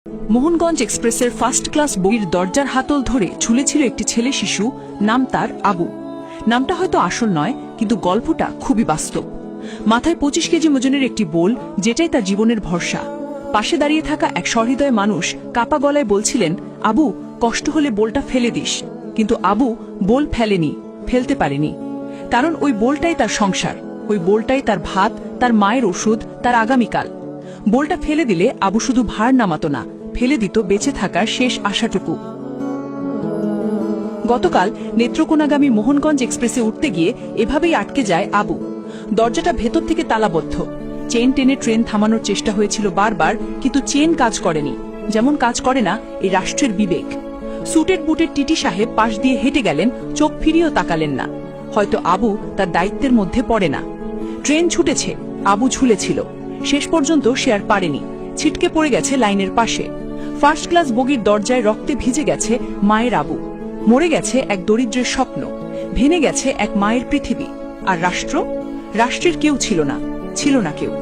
মোহনগঞ্জ এক্সপ্রেসের first class বগির দরজার হাতল ধরে ঝুলেছিল একটি ছেলে শিশু, নাম তার আবু। নামটা হয়তো আসল নয়, কিন্তু গল্পটা খুবই বাস্তব। মাথায় 25 কেজি ওজনের একটি বোল, যেটাই তার জীবনের ভরসা। পাশে দাঁড়িয়ে থাকা এক সহৃদয় মানুষ কাপা গলায় বলছিলেন, আবু, কষ্ট হলে বোলটা ফেলে দিস। কিন্তু আবু বোল ফেলেনি, ফেলতে পারেনি। কারণ ওই বোলটাই তার সংসার, ওই বোলটাই তার ভাত, তার মায়ের ওষুধ, তার আগামীকাল। বোলটা ফেলে দিলে আবু শুধু ভার নামাতো না, ফেলে দিত বেঁচে থাকার শেষ আশাটুকু। গতকাল নেত্রকোনাগামী মোহনগঞ্জ এক্সপ্রেসে উঠতে গিয়ে এভাবেই আটকে যায় আবু। দরজাটা ভেতর থেকে তালাবদ্ধ। চেন টেনে ট্রেন থামানোর চেষ্টা হয়েছিল বারবার, কিন্তু চেন কাজ করেনি। যেমন কাজ করে না এই রাষ্ট্রের বিবেক। সুটেড বুটের টিটি সাহেব পাশ দিয়ে হেঁটে গেলেন, চোখ ফিরিয়েও তাকালেন না। হয়তো আবু তার দায়িত্বের মধ্যে পড়ে না। ট্রেন ছুটেছে, আবু ঝুলেছিল। শেষ পর্যন্ত সে আর পারেনি, ছিটকে পড়ে গেছে লাইনের পাশে। ফার্স্ট ক্লাস বগির দরজায় রক্তে ভিজে গেছে মায়ের আবু। মরে গেছে এক দরিদ্রের স্বপ্ন, ভেঙে গেছে এক মায়ের পৃথিবী। আর রাষ্ট্রের কেউ ছিল না, ছিল না কেউ।